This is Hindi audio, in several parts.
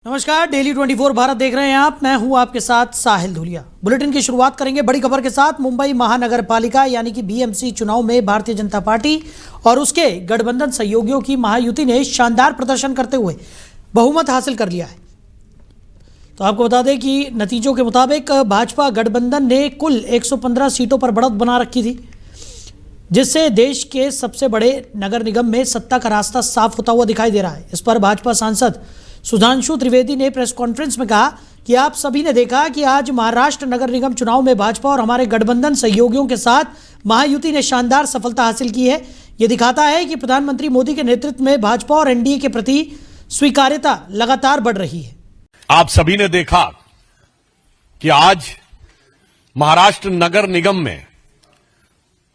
नमस्कार, डेली 24 भारत देख रहे हैं आप। मैं हूं आपके साथ साहिल धुलिया। बुलेटिन की शुरुआत करेंगे बड़ी खबर के साथ। मुंबई महानगर पालिका यानी कि बीएमसी चुनाव में भारतीय जनता पार्टी और उसके गठबंधन सहयोगियों की महायुति ने शानदार प्रदर्शन करते हुए बहुमत हासिल कर लिया है। तो आपको बता दें कि नतीजों के मुताबिक भाजपा गठबंधन ने कुल 115 सीटों पर बढ़त बना रखी थी, जिससे देश के सबसे बड़े नगर निगम में सत्ता का रास्ता साफ होता हुआ दिखाई दे रहा है। इस पर भाजपा सांसद सुधांशु त्रिवेदी ने प्रेस कॉन्फ्रेंस में कहा कि आप सभी ने देखा कि आज महाराष्ट्र नगर निगम चुनाव में भाजपा और हमारे गठबंधन सहयोगियों के साथ महायुति ने शानदार सफलता हासिल की है। ये दिखाता है कि प्रधानमंत्री मोदी के नेतृत्व में भाजपा और एनडीए के प्रति स्वीकार्यता लगातार बढ़ रही है। आप सभी ने देखा कि आज महाराष्ट्र नगर निगम में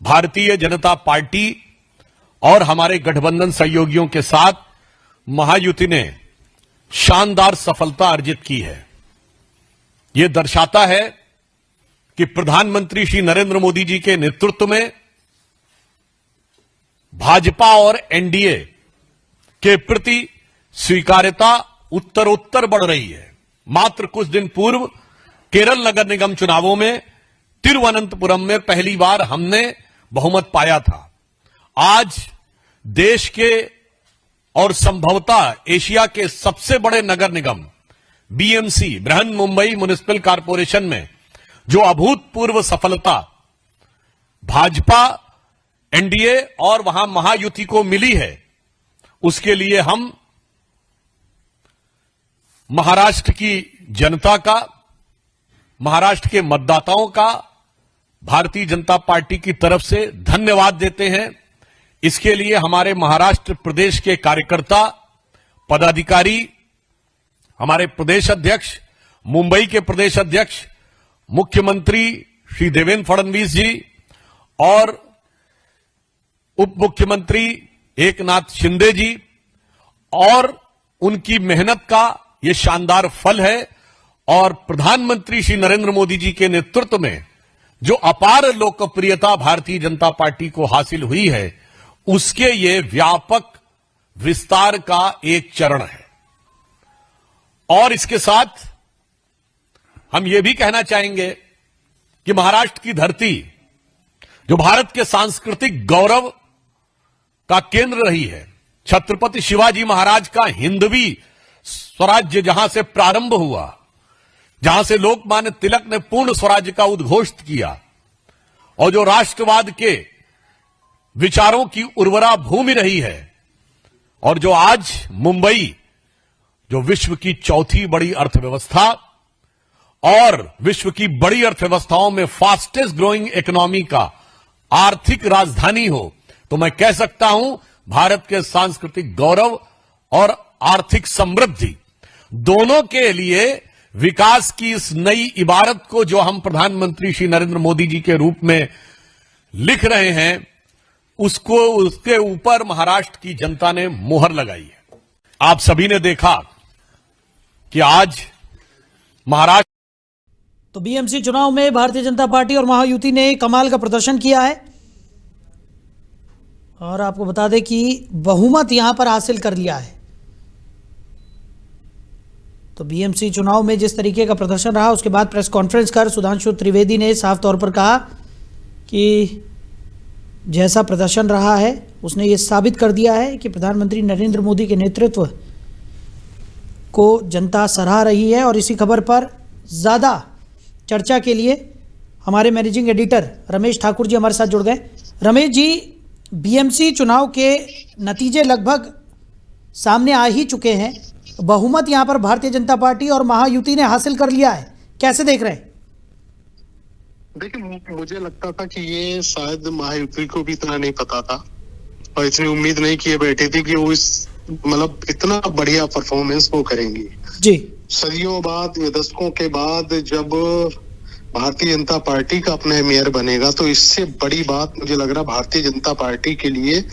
भारतीय जनता पार्टी और हमारे गठबंधन सहयोगियों के साथ महायुति ने शानदार सफलता अर्जित की है। यह दर्शाता है कि प्रधानमंत्री श्री नरेंद्र मोदी जी के नेतृत्व में भाजपा और एनडीए के प्रति स्वीकार्यता उत्तरोत्तर बढ़ रही है। मात्र कुछ दिन पूर्व केरल नगर निगम चुनावों में तिरुवनंतपुरम में पहली बार हमने बहुमत पाया था। आज देश के और संभवतः एशिया के सबसे बड़े नगर निगम BMC Brihanmumbai municipal corporation में जो अभूतपूर्व सफलता भाजपा, एनडीए और वहां महायुति को मिली है, उसके लिए हम महाराष्ट्र की जनता का, महाराष्ट्र के मतदाताओं का भारतीय जनता पार्टी की तरफ से धन्यवाद देते हैं। इसके लिए हमारे महाराष्ट्र प्रदेश के कार्यकर्ता, पदाधिकारी, हमारे प्रदेश अध्यक्ष, मुंबई के प्रदेश अध्यक्ष, मुख्यमंत्री श्री देवेंद्र फडणवीस जी और उप मुख्यमंत्री एकनाथ शिंदे जी और उनकी मेहनत का यह शानदार फल है। और प्रधानमंत्री श्री नरेंद्र मोदी जी के नेतृत्व में जो अपार लोकप्रियता भारतीय जनता पार्टी को हासिल हुई है, उसके ये व्यापक विस्तार का एक चरण है। और इसके साथ हम ये भी कहना चाहेंगे कि महाराष्ट्र की धरती, जो भारत के सांस्कृतिक गौरव का केंद्र रही है, छत्रपति शिवाजी महाराज का हिंदवी स्वराज्य जहां से प्रारंभ हुआ, जहां से लोकमान्य तिलक ने पूर्ण स्वराज्य का उद्घोष किया, और जो राष्ट्रवाद के विचारों की उर्वरा भूमि रही है, और जो आज मुंबई, जो विश्व की चौथी बड़ी अर्थव्यवस्था और विश्व की बड़ी अर्थव्यवस्थाओं में फास्टेस्ट ग्रोइंग इकोनॉमी का आर्थिक राजधानी हो, तो मैं कह सकता हूं भारत के सांस्कृतिक गौरव और आर्थिक समृद्धि दोनों के लिए विकास की इस नई इबारत को जो हम प्रधानमंत्री श्री नरेंद्र मोदी जी के रूप में लिख रहे हैं, उसको, उसके ऊपर महाराष्ट्र की जनता ने मुहर लगाई है। आप सभी ने देखा कि आज महाराष्ट्र तो बीएमसी चुनाव में भारतीय जनता पार्टी और महायुति ने कमाल का प्रदर्शन किया है और आपको बता दें कि बहुमत यहां पर हासिल कर लिया है। तो बीएमसी चुनाव में जिस तरीके का प्रदर्शन रहा, उसके बाद प्रेस कॉन्फ्रेंस कर सुधांशु त्रिवेदी ने साफ तौर पर कहा कि जैसा प्रदर्शन रहा है उसने ये साबित कर दिया है कि प्रधानमंत्री नरेंद्र मोदी के नेतृत्व को जनता सराह रही है। और इसी खबर पर ज़्यादा चर्चा के लिए हमारे मैनेजिंग एडिटर रमेश ठाकुर जी हमारे साथ जुड़ गए। रमेश जी, बीएमसी चुनाव के नतीजे लगभग सामने आ ही चुके हैं। बहुमत यहाँ पर भारतीय जनता पार्टी और महायुति ने हासिल कर लिया है, कैसे देख रहे हैं? देखिए, मुझे लगता था कि ये शायद महायुति को भी इतना नहीं पता था और इतनी उम्मीद नहीं किए बैठी थी कि वो इस मतलब इतना बढ़िया परफॉर्मेंस वो करेंगी जी। सदियों बाद, दशकों के बाद जब भारतीय जनता पार्टी का अपना मेयर बनेगा, तो इससे बड़ी बात मुझे लग रहा भारतीय जनता पार्टी के लिए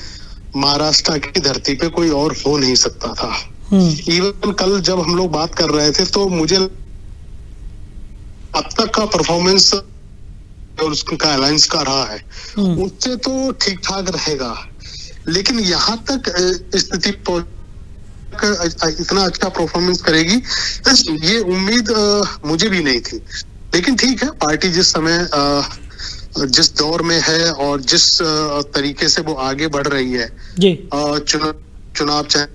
महाराष्ट्र की धरती पे कोई और हो नहीं सकता था। इवन कल जब हम लोग बात कर रहे थे तो मुझे अब तक का परफॉर्मेंस और उसका अलायंस का रहा है, उससे तो ठीक ठाक रहेगा, लेकिन यहां तक स्थिति इतना अच्छा परफॉर्मेंस करेगी, ये उम्मीद मुझे भी नहीं थी। लेकिन ठीक है, पार्टी जिस समय जिस दौर में है और जिस तरीके से वो आगे बढ़ रही है, जी चुनाव चाहे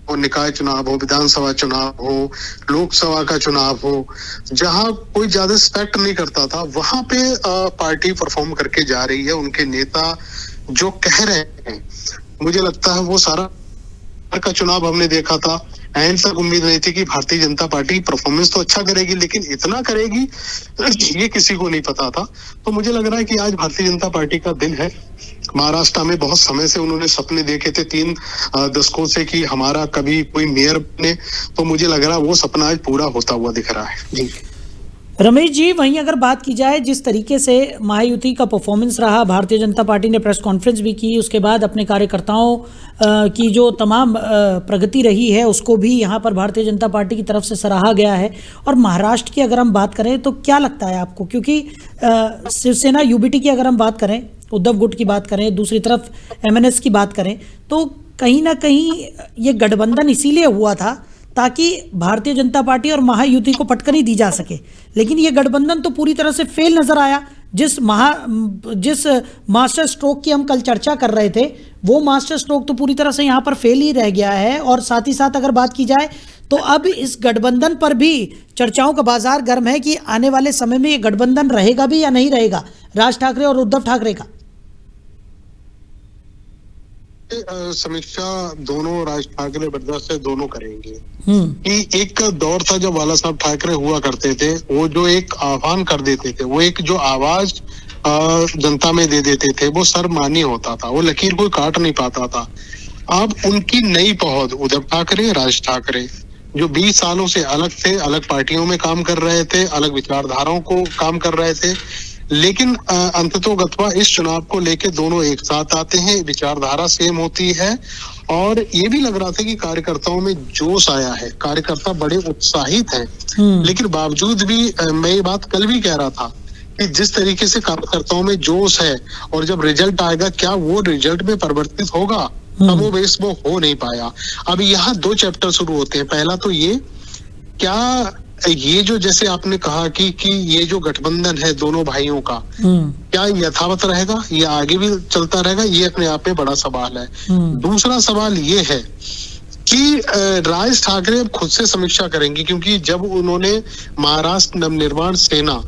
वो निकाय चुनाव हो, विधानसभा चुनाव हो, लोकसभा का चुनाव हो, जहां कोई ज्यादा एक्सपेक्ट नहीं करता था, वहां पे पार्टी परफॉर्म करके जा रही है। उनके नेता जो कह रहे हैं, मुझे लगता है वो सारा का चुनाव हमने देखा था, एंड तक उम्मीद नहीं थी कि भारतीय जनता पार्टी परफॉर्मेंस तो अच्छा करेगी, लेकिन इतना करेगी ये किसी को नहीं पता था। तो मुझे लग रहा है कि आज भारतीय जनता पार्टी का दिन है। महाराष्ट्र में बहुत समय से उन्होंने सपने देखे थे, 3 दशकों से, कि हमारा कभी कोई मेयर बने, तो मुझे लग रहा है वो सपना आज पूरा होता हुआ दिख रहा है। जी रमेश जी, वहीं अगर बात की जाए जिस तरीके से महायुति का परफॉर्मेंस रहा, भारतीय जनता पार्टी ने प्रेस कॉन्फ्रेंस भी की, उसके बाद अपने कार्यकर्ताओं की जो तमाम प्रगति रही है उसको भी यहाँ पर भारतीय जनता पार्टी की तरफ से सराहा गया है। और महाराष्ट्र की अगर हम बात करें तो क्या लगता है आपको, क्योंकि शिवसेना यूबीटी की अगर हम बात करें, उद्धव गुट की बात करें, दूसरी तरफ एमएनएस की बात करें, तो कहीं ना कहीं ये गठबंधन इसीलिए हुआ था ताकि भारतीय जनता पार्टी और महायुति को पटकनी दी जा सके, लेकिन ये गठबंधन तो पूरी तरह से फेल नजर आया। जिस मास्टर स्ट्रोक की हम कल चर्चा कर रहे थे, वो मास्टर स्ट्रोक तो पूरी तरह से यहाँ पर फेल ही रह गया है। और साथ ही साथ अगर बात की जाए तो अब इस गठबंधन पर भी चर्चाओं का बाजार गर्म है कि आने वाले समय में ये गठबंधन रहेगा भी या नहीं रहेगा, राज ठाकरे और उद्धव ठाकरे का। समीक्षा दोनों राज ठाकरे ब्रदर्स से दोनों करेंगे कि एक दौर था जब बाला साहब ठाकरे हुआ करते थे, वो जो एक आह्वान कर देते थे, वो एक जो आवाज जनता में दे देते थे, वो सर्वमान्य होता था, वो लकीर कोई काट नहीं पाता था। अब उनकी नई पौध उद्धव ठाकरे, राज ठाकरे, जो 20 सालों से अलग थे, अलग पार्टियों में काम कर रहे थे, अलग विचारधाराओं को काम कर रहे थे, लेकिन अंततोगत्वा इस चुनाव को लेके दोनों एक साथ आते हैं, विचारधारा सेम होती है। और ये भी लग रहा था कि कार्यकर्ताओं में जोश आया है, कार्यकर्ता बड़े उत्साहित हैं। लेकिन बावजूद भी मैं ये बात कल भी कह रहा था कि जिस तरीके से कार्यकर्ताओं में जोश है और जब रिजल्ट आएगा, क्या वो रिजल्ट में परिवर्तित होगा, तब वो बेस वो हो नहीं पाया। अब यहाँ 2 चैप्टर शुरू होते हैं। पहला तो ये, क्या ये जो जैसे आपने कहा कि ये जो गठबंधन है दोनों भाइयों का, क्या यथावत रहेगा, ये आगे भी चलता रहेगा, ये अपने आप में बड़ा सवाल है। दूसरा सवाल ये है कि राज ठाकरे अब खुद से समीक्षा करेंगे, क्योंकि जब उन्होंने महाराष्ट्र नवनिर्माण सेना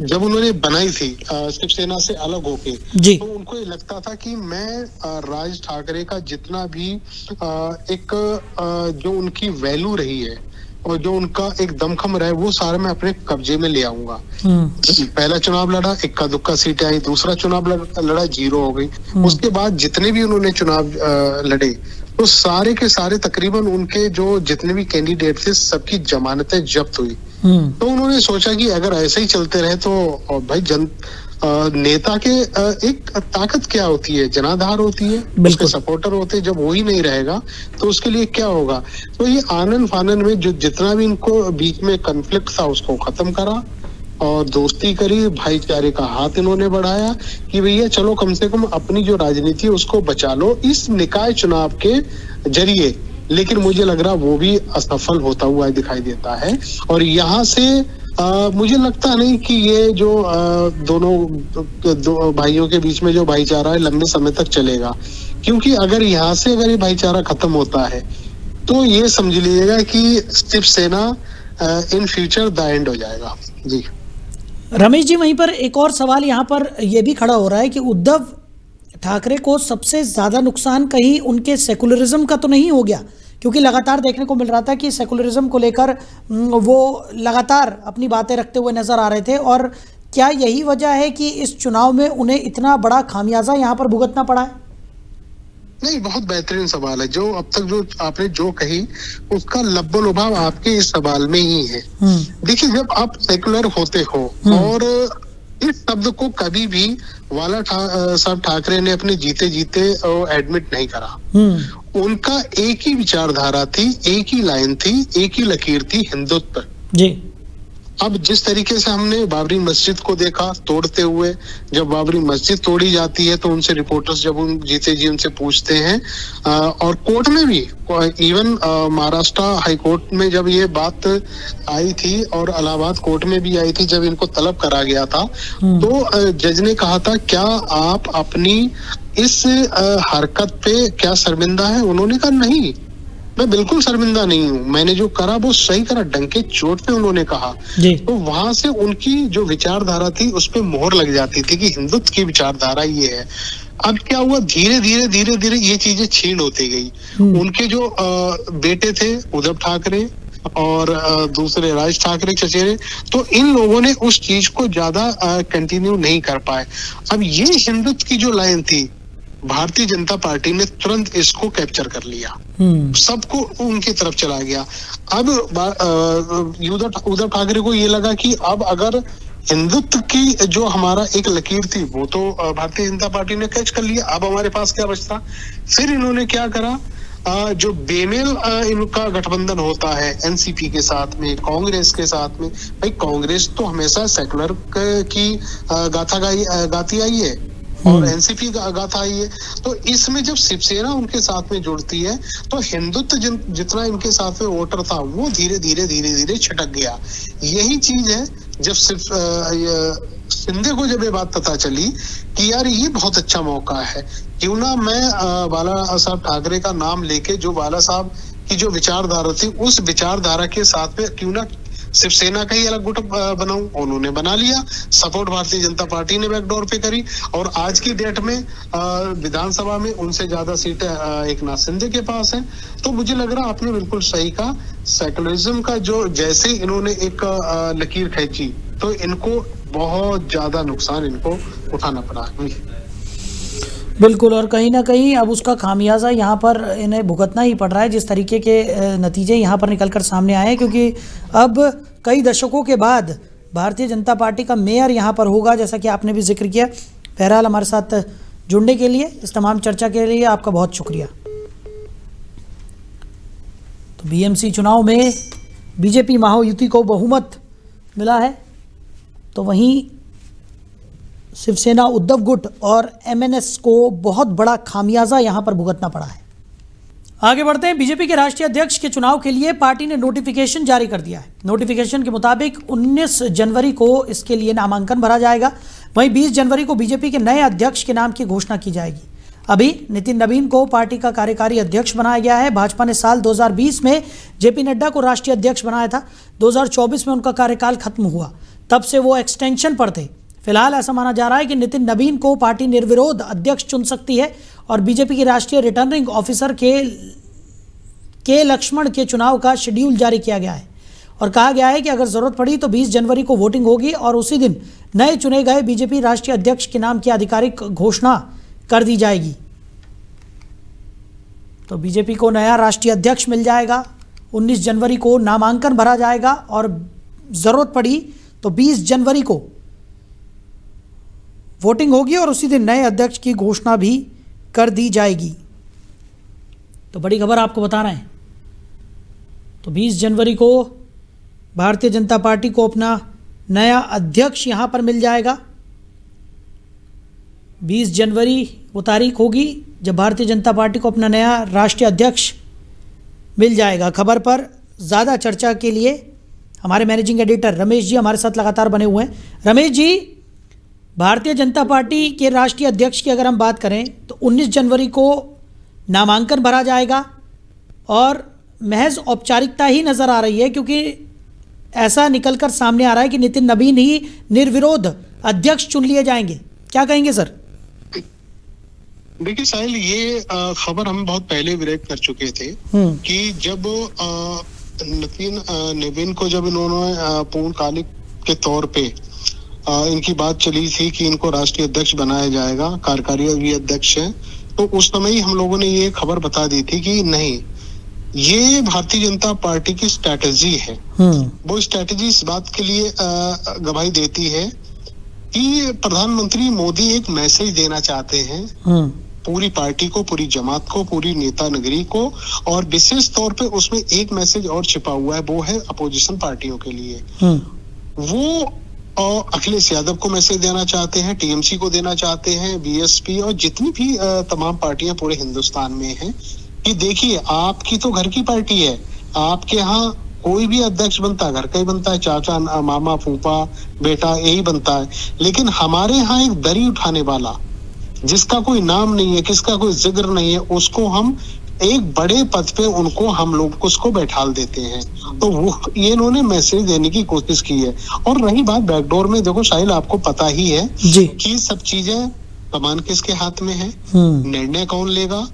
जब उन्होंने बनाई थी शिवसेना से अलग होके, तो उनको ये लगता था कि मैं राज ठाकरे का जितना भी एक जो उनकी वैल्यू रही है और जो उनका एक दमखम रहा है, वो सारे मैं अपने कब्जे में ले आऊंगा। पहला चुनाव लड़ा, इक्का दुक्का सीटें आई, दूसरा चुनाव लड़ा, 0 हो गई। उसके बाद जितने भी उन्होंने चुनाव लड़े, तो सारे के सारे तकरीबन उनके जो जितने भी कैंडिडेट थे, सबकी जमानतें जब्त हुई। तो उन्होंने सोचा कि अगर ऐसे ही चलते रहे तो भाई नेता के एक ताकत क्या होती है, जनाधार होती है, उसके सपोर्टर होते हैं। जब वो ही नहीं रहेगा तो उसके लिए क्या होगा। तो ये आनन फानन में जो जितना भी इनको बीच में कॉन्फ्लिक्ट था, उसको खत्म करा और दोस्ती करी, भाईचारे का हाथ इन्होंने बढ़ाया कि भैया चलो कम से कम अपनी जो राजनीति है उसको बचा लो इस निकाय चुनाव के जरिए। लेकिन मुझे लग रहा वो भी असफल होता हुआ दिखाई देता है। और यहाँ से मुझे लगता नहीं कि ये जो दो भाइयों के बीच में जो भाईचारा है लंबे समय तक चलेगा, क्योंकि अगर यहाँ से अगर ये भाईचारा खत्म होता है तो ये समझ लीजिएगा कि Shivsena in future the end हो जाएगा। जी रमेश जी, वहीं पर एक और सवाल यहाँ पर यह भी खड़ा हो रहा है कि उद्धव ठाकरे को सबसे ज्यादा नुकसान कहीं उनके सेकुलरिज्म का तो नहीं हो गया, क्योंकि लगातार देखने को मिल रहा था कि सेकुलरिज्म को लेकर वो लगातार अपनी बातें रखते हुए नजर आ रहे थे। और क्या यही वजह है कि इस चुनाव में उन्हें इतना बड़ा खामियाजा यहाँ पर भुगतना पड़ा है? नहीं, बहुत बेहतरीन सवाल है। जो अब तक जो आपने जो कही उसका लब्बो लुभाव आपके इस सवाल में ही है। देखिए, जब आप सेकुलर होते हो और इस शब्द को कभी भी बाला साहब ठाकरे ने अपने जीते जीते एडमिट नहीं करा। उनका एक ही विचारधारा थी, एक ही लाइन थी, एक ही लकीर थी, हिंदुत्व। जी अब जिस तरीके से हमने बाबरी मस्जिद को देखा तोड़ते हुए, जब बाबरी मस्जिद तोड़ी जाती है तो उनसे रिपोर्टर्स जब उन जीते जी उनसे पूछते हैं, और कोर्ट में भी, इवन महाराष्ट्र हाई कोर्ट में जब ये बात आई थी और इलाहाबाद कोर्ट में भी आई थी, जब इनको तलब करा गया था तो जज ने कहा था क्या आप अपनी इस हरकत पे क्या शर्मिंदा है? उन्होंने कहा नहीं, मैं बिल्कुल शर्मिंदा नहीं हूँ, मैंने जो करा वो सही करा, डंके चोट पे उन्होंने कहा। तो वहां से उनकी जो विचारधारा थी उस पे मोहर लग जाती थी कि हिंदुत्व की विचारधारा ये है। अब क्या हुआ, धीरे धीरे ये चीजें छीन होती गई। उनके जो बेटे थे उद्धव ठाकरे और दूसरे राज ठाकरे चचेरे, तो इन लोगों ने उस चीज को ज्यादा कंटिन्यू नहीं कर पाए। अब ये हिंदुत्व की जो लाइन थी, भारतीय जनता पार्टी ने तुरंत इसको कैप्चर कर लिया, सबको उनकी तरफ चला गया। अब उद्धव ठाकरे को ये लगा कि अब अगर हिंदुत्व की जो हमारा एक लकीर थी वो तो भारतीय जनता पार्टी ने कैच कर लिया, अब हमारे पास क्या बचता? फिर इन्होंने क्या करा, जो बेमेल इनका गठबंधन होता है एनसीपी के साथ में, कांग्रेस के साथ में, भाई कांग्रेस तो हमेशा सेकुलर की गाथा गाती आई है और एनसीपी गाथा आई है, तो इसमें जब शिवसेना उनके साथ में जुड़ती है तो हिंदुत्व जितना इनके साथ में वोटर था वो धीरे धीरे छिटक गया। यही चीज है जब शिंदे को जब ये बात पता चली कि यार ये बहुत अच्छा मौका है, क्यों ना मैं बाला साहब ठाकरे का नाम लेके जो बाला साहब की जो विचारधारा थी उस विचारधारा के साथ में क्यों ना शिवसेना का ही अलग गुट बनाऊं। उन्होंने बना लिया, सपोर्ट भारतीय जनता पार्टी ने बैकडोर पे करी और आज की डेट में विधानसभा में उनसे ज्यादा सीटें एकनाथ शिंदे के पास है। तो मुझे लग रहा आपने बिल्कुल सही कहा, सेकुलरिज्म का जो जैसे इन्होंने एक लकीर खींची तो इनको बहुत ज्यादा नुकसान इनको उठाना पड़ा। बिल्कुल, और कहीं ना कहीं अब उसका खामियाजा यहाँ पर इन्हें भुगतना ही पड़ रहा है, जिस तरीके के नतीजे यहाँ पर निकलकर सामने आए, क्योंकि अब कई दशकों के बाद भारतीय जनता पार्टी का मेयर यहाँ पर होगा, जैसा कि आपने भी जिक्र किया। बहरहाल हमारे साथ जुड़ने के लिए, इस तमाम चर्चा के लिए आपका बहुत शुक्रिया। तो बीएमसी चुनाव में बीजेपी महायुति को बहुमत मिला है, तो वहीं शिवसेना उद्धव गुट और एमएनएस को बहुत बड़ा खामियाजा यहां पर भुगतना पड़ा है। आगे बढ़ते हैं। बीजेपी के राष्ट्रीय अध्यक्ष के चुनाव के लिए पार्टी ने नोटिफिकेशन जारी कर दिया है। नोटिफिकेशन के मुताबिक 19 जनवरी को इसके लिए नामांकन भरा जाएगा। वहीं 20 जनवरी को बीजेपी के नए अध्यक्ष के नाम की घोषणा की जाएगी। अभी नितिन नवीन को पार्टी का कार्यकारी अध्यक्ष बनाया गया है। भाजपा ने साल 2020 में जेपी नड्डा को राष्ट्रीय अध्यक्ष बनाया था। 2024 में उनका कार्यकाल खत्म हुआ, तब से वो एक्सटेंशन पर थे। फिलहाल ऐसा माना जा रहा है कि नितिन नवीन को पार्टी निर्विरोध अध्यक्ष चुन सकती है और बीजेपी के राष्ट्रीय रिटर्निंग ऑफिसर के लक्ष्मण के चुनाव का शेड्यूल जारी किया गया है और कहा गया है कि अगर जरूरत पड़ी तो 20 जनवरी को वोटिंग होगी और उसी दिन नए चुने गए बीजेपी राष्ट्रीय अध्यक्ष के नाम की आधिकारिक घोषणा कर दी जाएगी। तो बीजेपी को नया राष्ट्रीय अध्यक्ष मिल जाएगा। 19 जनवरी को नामांकन भरा जाएगा और जरूरत पड़ी तो 20 जनवरी को वोटिंग होगी और उसी दिन नए अध्यक्ष की घोषणा भी कर दी जाएगी। तो बड़ी खबर आपको बता रहे हैं। तो 20 जनवरी को भारतीय जनता पार्टी को अपना नया अध्यक्ष यहां पर मिल जाएगा। 20 जनवरी वो तारीख होगी जब भारतीय जनता पार्टी को अपना नया राष्ट्रीय अध्यक्ष मिल जाएगा। खबर पर ज़्यादा चर्चा के लिए हमारे मैनेजिंग एडिटर रमेश जी हमारे साथ लगातार बने हुए हैं। रमेश जी, भारतीय जनता पार्टी के राष्ट्रीय अध्यक्ष की अगर हम बात करें तो 19 जनवरी को नामांकन भरा जाएगा और महज औपचारिकता ही नज़र आ रही है, क्योंकि ऐसा निकलकर सामने आ रहा है कि नितिन नवीन ही निर्विरोध अध्यक्ष चुन लिए जाएंगे। क्या कहेंगे सर? देखिए साहिल, ये खबर हम बहुत पहले ब्रेक कर चुके थे कि जब नितिन नवीन को जब इन्होंने पूर्णकालिक के तौर पे इनकी बात चली थी कि इनको राष्ट्रीय अध्यक्ष बनाया जाएगा, कार्यकारी अध्यक्ष है, तो उस समय ही हम लोगों ने ये खबर बता दी थी कि नहीं, ये भारतीय जनता पार्टी की स्ट्रैटेजी है। वो स्ट्रैटेजी इस बात के लिए गवाही देती है कि प्रधानमंत्री मोदी एक मैसेज देना चाहते हैं पूरी पार्टी को, पूरी जमात को, पूरी नेता नगरी को, और विशेष तौर पे उसमें एक मैसेज और छिपा हुआ है, वो है अपोजिशन पार्टियों के लिए। वो अखिलेश यादव को मैसेज देना चाहते हैं, टीएमसी को देना चाहते हैं, बीएसपी और जितनी भी तमाम पार्टियां पूरे हिंदुस्तान में हैं कि देखिए आपकी तो घर की पार्टी है, आपके यहाँ कोई भी अध्यक्ष बनता है घर का ही बनता है, चाचा मामा फूफा बेटा यही बनता है, लेकिन हमारे यहाँ एक दरी उठाने वाला जिसका कोई नाम नहीं है, किसका कोई जिक्र नहीं है, उसको हम एक बड़े पद पे उनको हम लोग उसको बैठाल देते हैं। तो वो ये इन्होंने मैसेज देने की कोशिश की है। और रही बात बैकडोर में, देखो साहिल आपको पता ही है जी कि सब चीजें कमान किसके हाथ में है, निर्णय कौन लेगा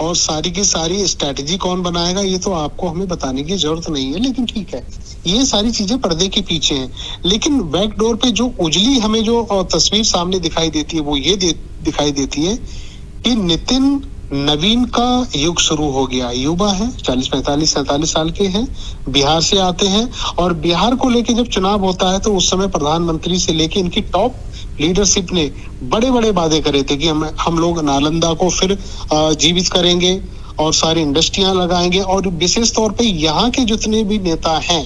और सारी की सारी स्ट्रेटेजी कौन बनाएगा, ये तो आपको हमें बताने की जरूरत नहीं है। लेकिन ठीक है, ये सारी चीजें पर्दे के पीछे हैं। लेकिन बैकडोर पे जो उजली हमें जो तस्वीर सामने दिखाई देती है वो ये दिखाई देती है कि नितिन नवीन का युग शुरू हो गया। युवा है, 40, 45, 47 साल के हैं, बिहार से आते हैं और बिहार को लेके जब चुनाव होता है तो उस समय प्रधानमंत्री से लेके इनकी टॉप लीडरशिप ने बड़े बड़े वादे करे थे कि हम लोग नालंदा को फिर जीवित करेंगे और सारी इंडस्ट्रियां लगाएंगे और विशेष तौर पे यहाँ के जितने भी नेता हैं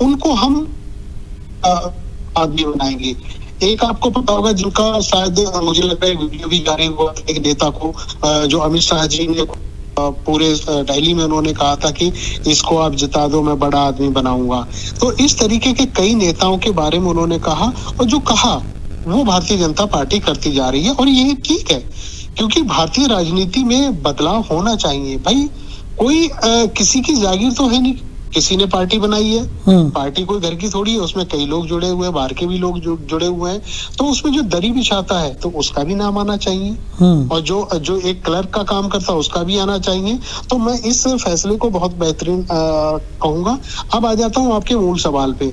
उनको हम आदमी बनाएंगे। एक आपको पता होगा जिनका शायद मुझे लगता है वीडियो भी जारी हुआ एक नेता को जो अमित शाह जी ने पूरे रैली में उन्होंने कहा था कि इसको आप जिता दो, मैं बड़ा आदमी बनाऊंगा। तो इस तरीके के कई नेताओं के बारे में उन्होंने कहा और जो कहा वो भारतीय जनता पार्टी करती जा रही है और ये ठीक है क्योंकि भारतीय राजनीति में बदलाव होना चाहिए। भाई कोई किसी की जागीर तो है नहीं, किसी ने पार्टी बनाई है, पार्टी कोई घर की थोड़ी है, उसमें कई लोग जुड़े हुए हैं, बाहर के भी लोग जुड़े हुए हैं, तो उसमें जो दरी बिछाता है तो उसका भी नाम आना चाहिए और जो एक क्लर्क का काम करता है उसका भी आना चाहिए। तो मैं इस फैसले को बहुत बेहतरीन कहूंगा। अब आ जाता हूँ आपके मूल सवाल पे,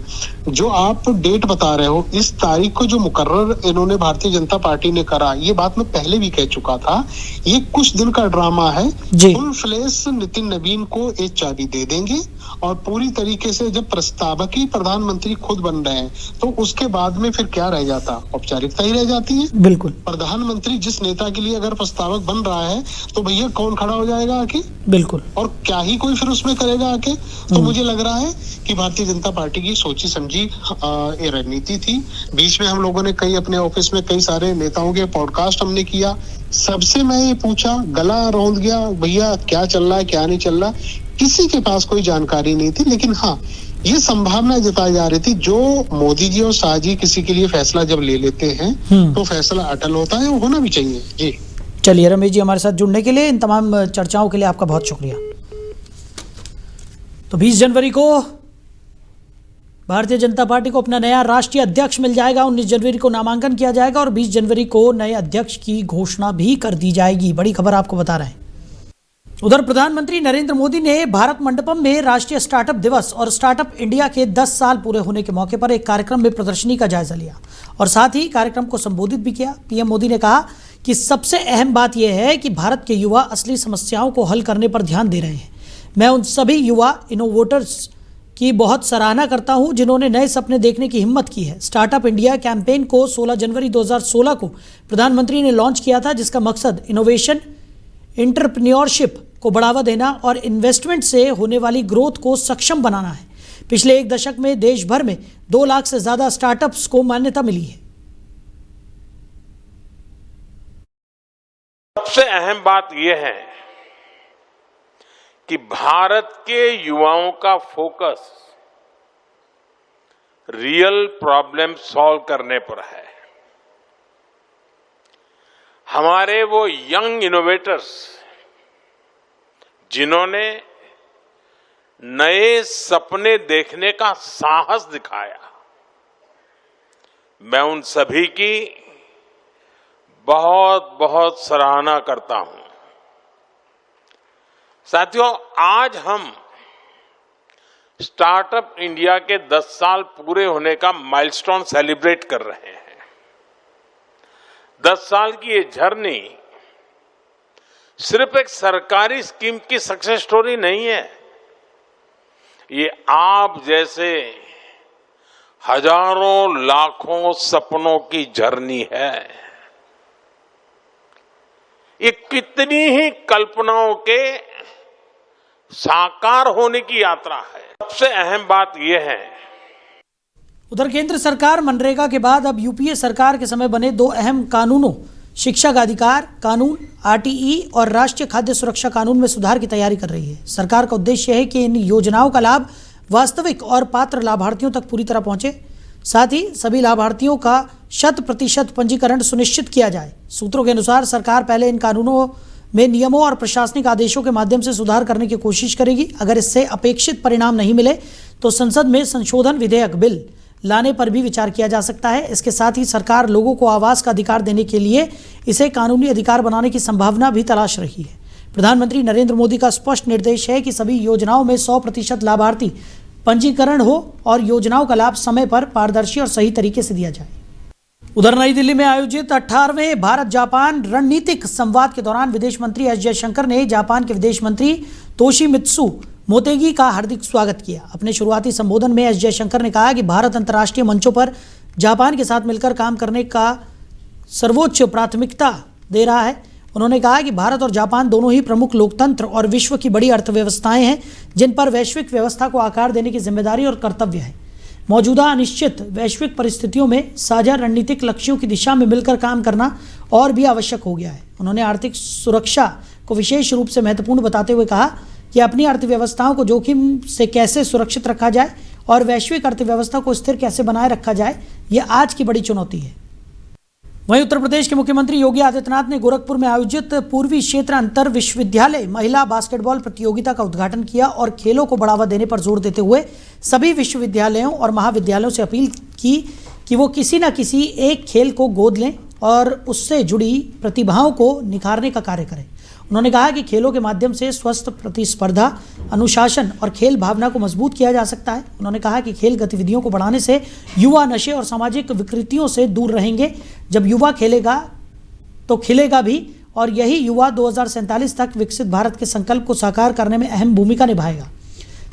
जो आप डेट बता रहे हो, इस तारीख को जो मुकर्रर इन्होंने भारतीय जनता पार्टी ने करा, ये बात मैं पहले भी कह चुका था, ये कुछ दिन का ड्रामा है। फुल फ्लेश नितिन नवीन को एक चाबी दे देंगे और पूरी तरीके से जब प्रस्तावक ही प्रधानमंत्री खुद बन रहे हैं तो उसके बाद में फिर क्या रह जाता, औपचारिकता ही रह जाती है। बिल्कुल, प्रधानमंत्री जिस नेता के लिए अगर प्रस्तावक बन रहा है तो भैया कौन खड़ा हो जाएगा आके, बिल्कुल, और क्या ही कोई फिर उसमें करेगा आके। तो मुझे लग रहा है कि भारतीय जनता पार्टी की सोची समझी ये रणनीति थी। बीच में हम लोगों ने कई अपने ऑफिस में कई सारे नेताओं के पॉडकास्ट हमने किया, सबसे मैं ये पूछा, गला रौंद गया, भैया क्या चल रहा है क्या नहीं चल रहा, किसी के पास कोई जानकारी नहीं थी। लेकिन हाँ, ये संभावना जताई जा रही थी जो मोदी जी और शाह जी किसी के लिए फैसला जब ले लेते हैं तो फैसला अटल होता है, वो होना भी चाहिए। जी चलिए रमेश जी, हमारे साथ जुड़ने के लिए, इन तमाम चर्चाओं के लिए आपका बहुत शुक्रिया। तो 20 जनवरी को भारतीय जनता पार्टी को अपना नया राष्ट्रीय अध्यक्ष मिल जाएगा। 19 जनवरी को नामांकन किया जाएगा और 20 जनवरी को नए अध्यक्ष की घोषणा भी कर दी जाएगी। बड़ी खबर आपको बता रहे हैं। उधर प्रधानमंत्री नरेंद्र मोदी ने भारत मंडपम में राष्ट्रीय स्टार्टअप दिवस और स्टार्टअप इंडिया के 10 साल पूरे होने के मौके पर एक कार्यक्रम में प्रदर्शनी का जायजा लिया और साथ ही कार्यक्रम को संबोधित भी किया। पीएम मोदी ने कहा कि सबसे अहम बात यह है कि भारत के युवा असली समस्याओं को हल करने पर ध्यान दे रहे हैं। मैं उन सभी युवा इनोवेटर्स की बहुत सराहना करता हूं जिन्होंने नए सपने देखने की हिम्मत की है। स्टार्टअप इंडिया कैंपेन को 16 जनवरी 2016 को प्रधानमंत्री ने लॉन्च किया था, जिसका मकसद इनोवेशन, एंटरप्रेन्योरशिप को बढ़ावा देना और इन्वेस्टमेंट से होने वाली ग्रोथ को सक्षम बनाना है। पिछले एक दशक में देश भर में 2 लाख से ज्यादा स्टार्टअप्स को मान्यता मिली है। सबसे अहम बात यह है कि भारत के युवाओं का फोकस रियल प्रॉब्लम सॉल्व करने पर है। हमारे वो यंग इनोवेटर्स जिन्होंने नए सपने देखने का साहस दिखाया, मैं उन सभी की बहुत बहुत सराहना करता हूं। साथियों, आज हम स्टार्टअप इंडिया के 10 साल पूरे होने का माइलस्टोन सेलिब्रेट कर रहे हैं। 10 साल की ये जर्नी सिर्फ एक सरकारी स्कीम की सक्सेस स्टोरी नहीं है, ये आप जैसे हजारों लाखों सपनों की जर्नी है। ये कितनी ही कल्पनाओं के साकार होने की यात्रा है। सबसे अहम बात यह है उधर केंद्र सरकार मनरेगा के बाद अब यूपीए सरकार के समय बने दो अहम कानूनों शिक्षा का अधिकार कानून आरटीई और राष्ट्रीय खाद्य सुरक्षा कानून में सुधार की तैयारी कर रही है। सरकार का उद्देश्य है कि इन योजनाओं का लाभ वास्तविक और पात्र लाभार्थियों तक पूरी तरह पहुंचे, साथ ही सभी लाभार्थियों का 100% पंजीकरण सुनिश्चित किया जाए। सूत्रों के अनुसार सरकार पहले इन कानूनों में नियमों और प्रशासनिक आदेशों के माध्यम से सुधार करने की कोशिश करेगी। अगर इससे अपेक्षित परिणाम नहीं मिले तो संसद में संशोधन विधेयक बिल लाने पर भी विचार किया जा सकता है। इसके साथ ही सरकार लोगों को आवास का अधिकार देने के लिए इसे कानूनी अधिकार बनाने की संभावना भी तलाश रही है। प्रधानमंत्री नरेंद्र मोदी का स्पष्ट निर्देश है कि सभी योजनाओं में 100% लाभार्थी पंजीकरण हो और योजनाओं का लाभ समय पर पारदर्शी और सही तरीके से दिया जाए। उधर नई दिल्ली में आयोजित 18वें भारत जापान रणनीतिक संवाद के दौरान विदेश मंत्री एस जयशंकर ने जापान के विदेश मंत्री तोशिमित्सु मोतेगी का हार्दिक स्वागत किया। अपने शुरुआती संबोधन में एस जयशंकर ने कहा कि भारत अंतर्राष्ट्रीय मंचों पर जापान के साथ मिलकर काम करने का सर्वोच्च प्राथमिकता दे रहा है। उन्होंने कहा कि भारत और जापान दोनों ही प्रमुख लोकतंत्र और विश्व की बड़ी अर्थव्यवस्थाएं हैं, जिन पर वैश्विक व्यवस्था को आकार देने की जिम्मेदारी और कर्तव्य है। मौजूदा अनिश्चित वैश्विक परिस्थितियों में साझा रणनीतिक लक्ष्यों की दिशा में मिलकर काम करना और भी आवश्यक हो गया है। उन्होंने आर्थिक सुरक्षा को विशेष रूप से महत्वपूर्ण बताते हुए कहा कि अपनी अर्थव्यवस्थाओं को जोखिम से कैसे सुरक्षित रखा जाए और वैश्विक अर्थव्यवस्था को स्थिर कैसे बनाए रखा जाए, ये आज की बड़ी चुनौती है। वहीं उत्तर प्रदेश के मुख्यमंत्री योगी आदित्यनाथ ने गोरखपुर में आयोजित पूर्वी क्षेत्र अंतर विश्वविद्यालय महिला बास्केटबॉल प्रतियोगिता का उद्घाटन किया और खेलों को बढ़ावा देने पर जोर देते हुए सभी विश्वविद्यालयों और महाविद्यालयों से अपील की कि वो किसी न किसी एक खेल को गोद लें और उससे जुड़ी प्रतिभाओं को निखारने का कार्य करें। उन्होंने कहा कि खेलों के माध्यम से स्वस्थ प्रतिस्पर्धा, अनुशासन और खेल भावना को मजबूत किया जा सकता है। उन्होंने कहा कि खेल गतिविधियों को बढ़ाने से युवा नशे और सामाजिक विकृतियों से दूर रहेंगे। जब युवा खेलेगा तो खिलेगा भी और यही युवा 2047 तक विकसित भारत के संकल्प को साकार करने में अहम भूमिका निभाएगा।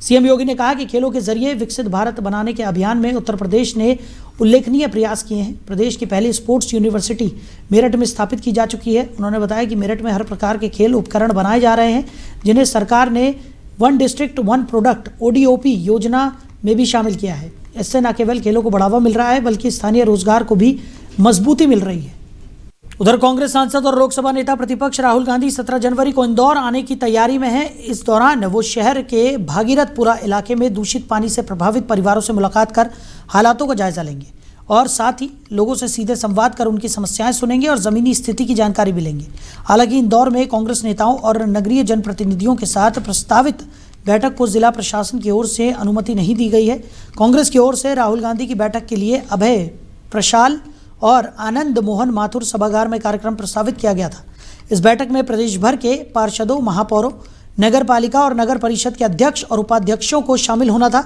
सीएम योगी ने कहा कि खेलों के जरिए विकसित भारत बनाने के अभियान में उत्तर प्रदेश ने उल्लेखनीय प्रयास किए हैं। प्रदेश की पहली स्पोर्ट्स यूनिवर्सिटी मेरठ में स्थापित की जा चुकी है। उन्होंने बताया कि मेरठ में हर प्रकार के खेल उपकरण बनाए जा रहे हैं, जिन्हें सरकार ने one district one product ODOP योजना में भी शामिल किया है। इससे न केवल खेलों को बढ़ावा मिल रहा है बल्कि स्थानीय रोजगार को भी मजबूती मिल रही है। उधर कांग्रेस सांसद और लोकसभा नेता प्रतिपक्ष राहुल गांधी 17 जनवरी को इंदौर आने की तैयारी में हैं। इस दौरान वो शहर के भागीरथपुरा इलाके में दूषित पानी से प्रभावित परिवारों से मुलाकात कर हालातों का जायजा लेंगे और साथ ही लोगों से सीधे संवाद कर उनकी समस्याएं सुनेंगे और जमीनी स्थिति की जानकारी भी लेंगे। हालांकि इंदौर में कांग्रेस नेताओं और नगरीय जनप्रतिनिधियों के साथ प्रस्तावित बैठक को जिला प्रशासन की ओर से अनुमति नहीं दी गई है। कांग्रेस की ओर से राहुल गांधी की बैठक के लिए अभय प्रशाल और आनंद मोहन माथुर सभागार में कार्यक्रम प्रस्तावित किया गया था। इस बैठक में प्रदेश भर के पार्षदों, महापौरों, नगर पालिका और नगर परिषद के अध्यक्ष और उपाध्यक्षों को शामिल होना था।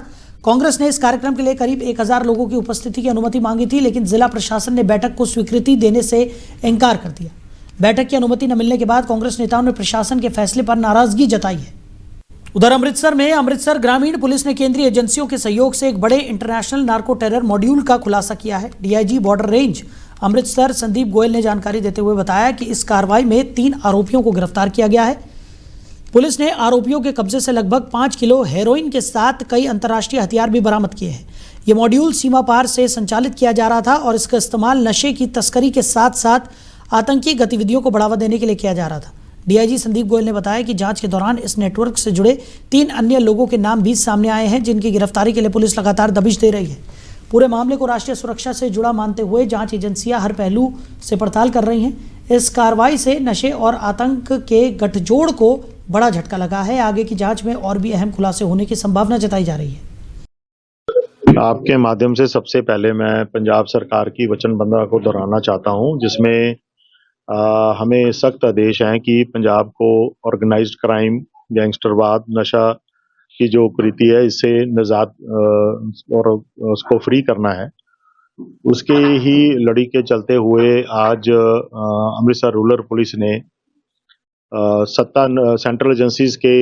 कांग्रेस ने इस कार्यक्रम के लिए करीब 1000 लोगों की उपस्थिति की अनुमति मांगी थी, लेकिन जिला प्रशासन ने बैठक को स्वीकृति देने से इनकार कर दिया। बैठक की अनुमति न मिलने के बाद कांग्रेस नेताओं ने प्रशासन के फैसले पर नाराजगी जताई है। उधर अमृतसर में अमृतसर ग्रामीण पुलिस ने केंद्रीय एजेंसियों के सहयोग से एक बड़े इंटरनेशनल नार्को टेरर मॉड्यूल का खुलासा किया है। DIG border range Amritsar Sandeep Goyal ने जानकारी देते हुए बताया कि इस कार्रवाई में 3 आरोपियों को गिरफ्तार किया गया है। पुलिस ने आरोपियों के कब्जे से लगभग 5 किलो हेरोइन के साथ कई अंतर्राष्ट्रीय हथियार भी बरामद किए हैं। ये मॉड्यूल सीमा पार से संचालित किया जा रहा था और इसका इस्तेमाल नशे की तस्करी के साथ साथ आतंकी गतिविधियों को बढ़ावा देने के लिए किया जा रहा था। डीआईजी संदीप गोयल ने बताया कि जांच के दौरान इस नेटवर्क से जुड़े 3 अन्य लोगों के नाम भी सामने आए हैं, जिनकी गिरफ्तारी के लिए पुलिस लगातार दबिश दे रही है। पूरे मामले को राष्ट्रीय सुरक्षा से जुड़ा मानते हुए जांच एजेंसियां हर पहलू से पड़ताल कर रही हैं। इस कार्रवाई से नशे और आतंक के गठजोड़ को बड़ा झटका लगा है। आगे की जांच में और भी अहम खुलासे होने की संभावना जताई जा रही है। आपके माध्यम से सबसे पहले मैं पंजाब सरकार की वचनबद्धता को दोहराना चाहता हूं, जिसमें हमें सख्त आदेश हैं कि पंजाब को ऑर्गेनाइज्ड क्राइम, गैंगस्टरवाद, नशा की जो कुरीति है, इससे निजात और उसको फ्री करना है। उसके ही लड़ी के चलते हुए आज अमृतसर रूरल पुलिस ने सेंट्रल एजेंसीज के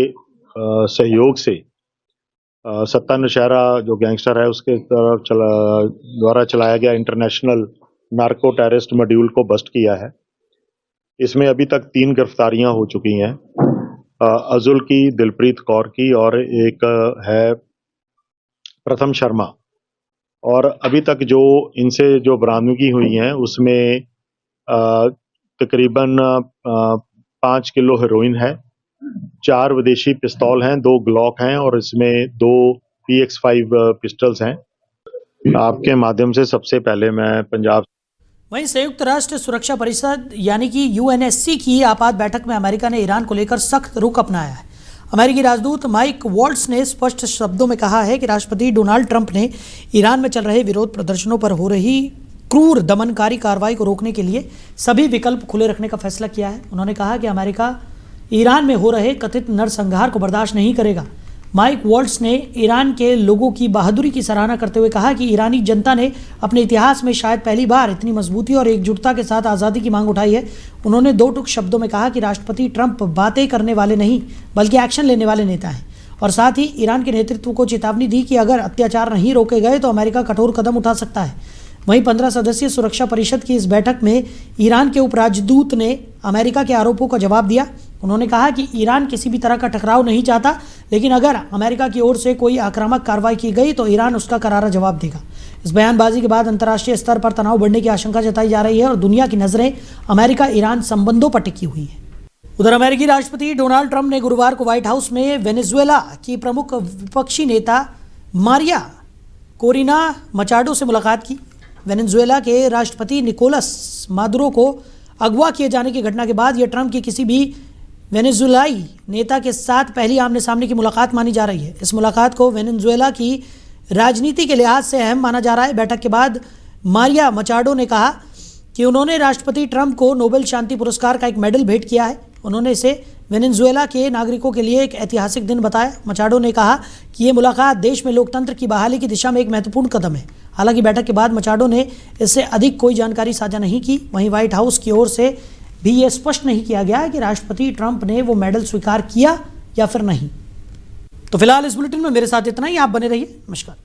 सहयोग से सत्ता नशहरा जो गैंगस्टर है उसके तरफ द्वारा चलाया गया इंटरनेशनल नार्को टेररिस्ट मॉड्यूल को बस्ट किया है। इसमें अभी तक 3 गिरफ्तारियां हो चुकी हैं, अजुल की, दिलप्रीत कौर की और एक है प्रथम शर्मा। और अभी तक जो इनसे जो बरामदगी हुई है उसमें तकरीबन 5 किलो हेरोइन है, 4 विदेशी पिस्तौल हैं, 2 ग्लॉक हैं और इसमें 2 PX5 पिस्टल्स हैं। आपके माध्यम से सबसे पहले मैं पंजाब। वहीं संयुक्त राष्ट्र सुरक्षा परिषद यानी कि UNSC की आपात बैठक में अमेरिका ने ईरान को लेकर सख्त रुख अपनाया है। अमेरिकी राजदूत माइक वॉल्ट्ज ने स्पष्ट शब्दों में कहा है कि राष्ट्रपति डोनाल्ड ट्रंप ने ईरान में चल रहे विरोध प्रदर्शनों पर हो रही क्रूर दमनकारी कार्रवाई को रोकने के लिए सभी विकल्प खुले रखने का फैसला किया है। उन्होंने कहा कि अमेरिका ईरान में हो रहे कथित नरसंहार को बर्दाश्त नहीं करेगा। माइक वॉल्ट्ज ने ईरान के लोगों की बहादुरी की सराहना करते हुए कहा कि ईरानी जनता ने अपने इतिहास में शायद पहली बार इतनी मजबूती और एकजुटता के साथ आज़ादी की मांग उठाई है। उन्होंने 2 टूक शब्दों में कहा कि राष्ट्रपति ट्रंप बातें करने वाले नहीं बल्कि एक्शन लेने वाले नेता हैं और साथ ही ईरान के नेतृत्व को चेतावनी दी कि अगर अत्याचार नहीं रोके गए तो अमेरिका कठोर कदम उठा सकता है। वहीं 15 सदस्यीय सुरक्षा परिषद की इस बैठक में ईरान के उपराजदूत ने अमेरिका के आरोपों का जवाब दिया। उन्होंने कहा कि ईरान किसी भी तरह का टकराव नहीं चाहता, लेकिन अगर अमेरिका की ओर से कोई आक्रामक कार्रवाई की गई तो ईरान उसका करारा जवाब देगा। इस बयानबाजी के बाद अंतर्राष्ट्रीय स्तर पर तनाव बढ़ने की आशंका जताई जा रही है और दुनिया की नजरें अमेरिका ईरान संबंधों पर टिकी हुई है। उधर अमेरिकी राष्ट्रपति डोनाल्ड ट्रंप ने गुरुवार को व्हाइट हाउस में वेनेजुएला की प्रमुख विपक्षी नेता मारिया कोरिना मचाडो से मुलाकात की। वेनेजुएला के राष्ट्रपति निकोलस मादुरो को अगवा किए जाने की घटना के बाद यह ट्रंप की किसी भी वेनेजुएलाई नेता के साथ पहली आमने सामने की मुलाकात मानी जा रही है। इस मुलाकात को वेनेजुएला की राजनीति के लिहाज से अहम माना जा रहा है। बैठक के बाद मारिया मचाडो ने कहा कि उन्होंने राष्ट्रपति ट्रंप को नोबेल शांति पुरस्कार का एक मेडल भेंट किया है। उन्होंने इसे वेनेजुएला के नागरिकों के लिए एक ऐतिहासिक दिन बताया। मचाडो ने कहा कि ये मुलाकात देश में लोकतंत्र की बहाली की दिशा में एक महत्वपूर्ण कदम है। हालांकि बैठक के बाद मचाडो ने इससे अधिक कोई जानकारी साझा नहीं की। वहीं व्हाइट हाउस की ओर से भी ये स्पष्ट नहीं किया गया है कि राष्ट्रपति ट्रंप ने वो मेडल स्वीकार किया या फिर नहीं। तो फिलहाल इस बुलेटिन में मेरे साथ इतना ही। आप बने रहिए। नमस्कार।